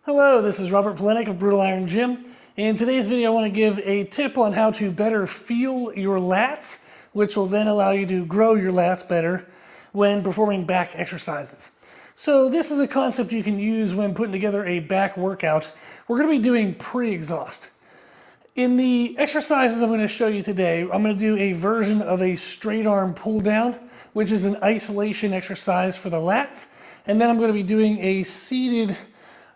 Hello, this is Robert Polenic of Brutal Iron Gym. In today's video, I want to give a tip on how to better feel your lats, which will then allow you to grow your lats better when performing back exercises. So this is a concept you can use when putting together a back workout. We're going to be doing pre-exhaust. In the exercises I'm going to show you today, I'm going to do a version of a straight arm pull down, which is an isolation exercise for the lats. And then I'm going to be doing a seated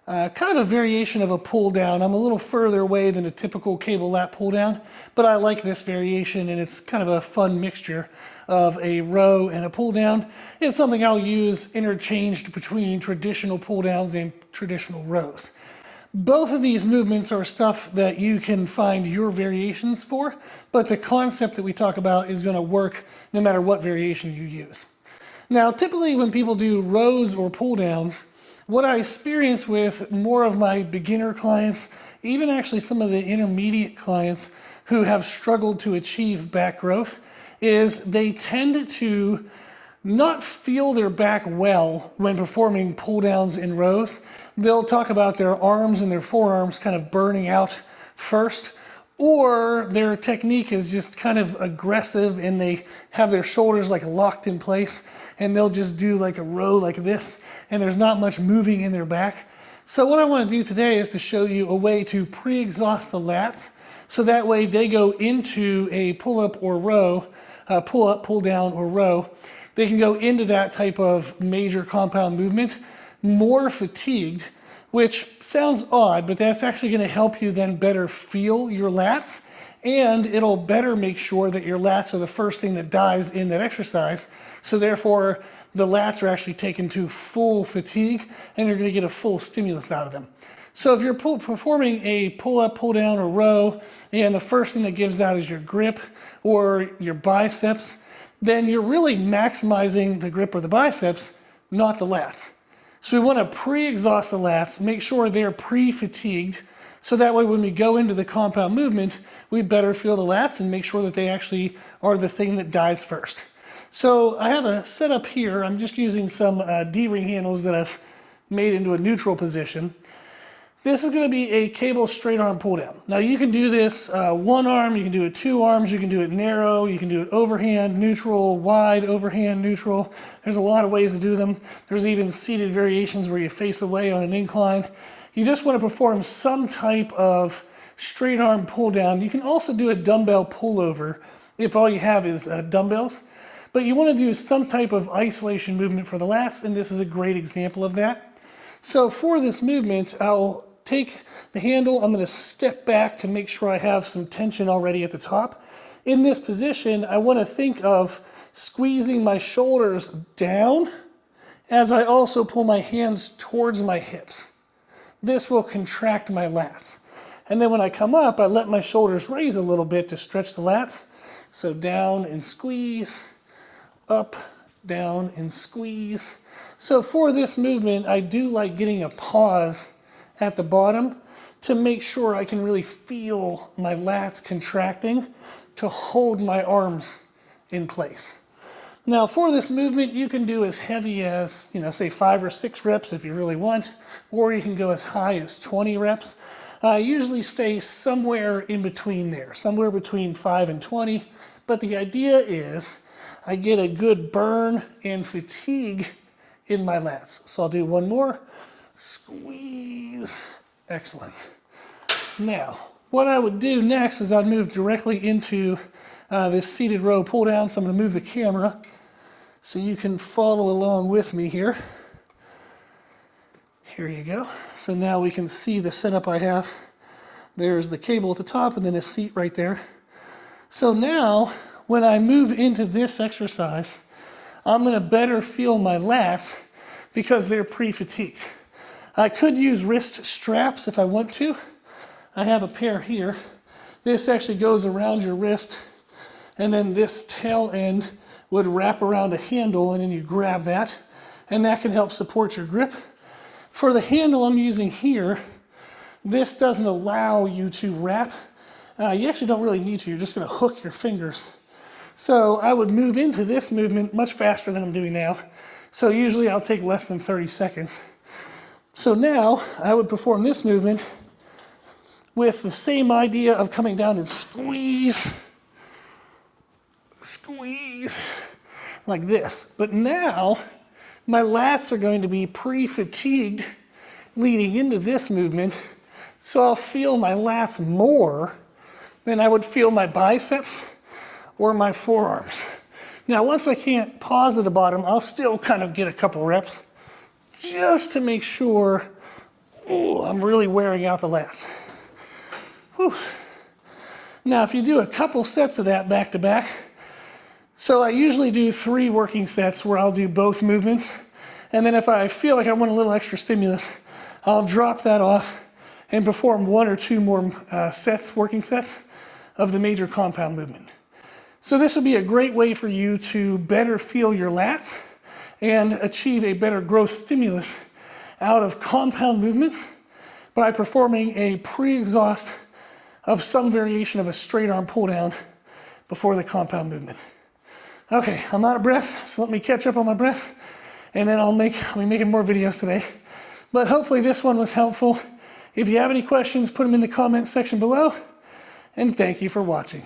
kind of a variation of a pull down. I'm a little further away than a typical cable lat pull down, but I like this variation and it's kind of a fun mixture of a row and a pull down. It's something I'll use interchanged between traditional pull downs and traditional rows. Both of these movements are stuff that you can find your variations for, but the concept that we talk about is going to work no matter what variation you use. Now, typically when people do rows or pull downs, what I experience with more of my beginner clients, even actually some of the intermediate clients who have struggled to achieve back growth, is they tend to not feel their back well when performing pull downs in rows. They'll talk about their arms and their forearms kind of burning out first, or their technique is just kind of aggressive and they have their shoulders like locked in place and they'll just do like a row like this and there's not much moving in their back. So what I want to do today is to show you a way to pre-exhaust the lats so that way they go into a pull-up or row, pull-up, pull-down or row. They can go into that type of major compound movement more fatigued, which sounds odd, but that's actually going to help you then better feel your lats, and it'll better make sure that your lats are the first thing that dies in that exercise. So therefore, the lats are actually taken to full fatigue, and you're going to get a full stimulus out of them. So if you're performing a pull-up, pull-down, or row, and the first thing that gives out is your grip or your biceps, then you're really maximizing the grip or the biceps, not the lats. So we want to pre-exhaust the lats, make sure they're pre-fatigued, so that way when we go into the compound movement, we better feel the lats and make sure that they actually are the thing that dies first. So I have a setup here. I'm just using some D-ring handles that I've made into a neutral position. This is going to be a cable straight arm pull down. Now you can do this one arm, you can do it two arms, you can do it narrow, you can do it overhand, neutral, wide, overhand, neutral. There's a lot of ways to do them. There's even seated variations where you face away on an incline. You just want to perform some type of straight arm pull down. You can also do a dumbbell pullover if all you have is dumbbells. But you want to do some type of isolation movement for the lats, and this is a great example of that. So for this movement, I'll take the handle, I'm going to step back to make sure I have some tension already at the top. In this position, I want to think of squeezing my shoulders down as I also pull my hands towards my hips. This will contract my lats. And then when I come up, I let my shoulders raise a little bit to stretch the lats. So down and squeeze, up, down and squeeze. So for this movement, I do like getting a pause at the bottom to make sure I can really feel my lats contracting to hold my arms in place. Now for this movement, you can do as heavy as, say 5 or 6 reps if you really want, or you can go as high as 20 reps. I usually stay somewhere in between there, somewhere between 5 and 20, but the idea is I get a good burn and fatigue in my lats. So I'll do one more. Squeeze. Excellent. Now, what I would do next is I'd move directly into this seated row pull down. So I'm going to move the camera so you can follow along with me here. Here you go. So now we can see the setup I have. There's the cable at the top and then a seat right there. So now, when I move into this exercise, I'm going to better feel my lats because they're pre-fatigued. I could use wrist straps if I want to. I have a pair here. This actually goes around your wrist, and then this tail end would wrap around a handle, and then you grab that, and that can help support your grip. For the handle I'm using here, this doesn't allow you to wrap. You actually don't really need to. You're just going to hook your fingers. So I would move into this movement much faster than I'm doing now. So usually I'll take less than 30 seconds. So now I would perform this movement with the same idea of coming down and squeeze, squeeze, like this. But now my lats are going to be pre-fatigued leading into this movement, so I'll feel my lats more than I would feel my biceps or my forearms. Now, once I can't pause at the bottom, I'll still kind of get a couple reps just to make sure I'm really wearing out the lats. Whew. Now, if you do a couple sets of that back to back, so I usually do 3 working sets where I'll do both movements, and then if I feel like I want a little extra stimulus, I'll drop that off and perform 1 or 2 more working sets of the major compound movement. So this would be a great way for you to better feel your lats and achieve a better growth stimulus out of compound movements by performing a pre-exhaust of some variation of a straight arm pull down before the compound movement. Okay, I'm out of breath, so let me catch up on my breath, and then I'll be making more videos today. But hopefully this one was helpful. If you have any questions, put them in the comments section below, and thank you for watching.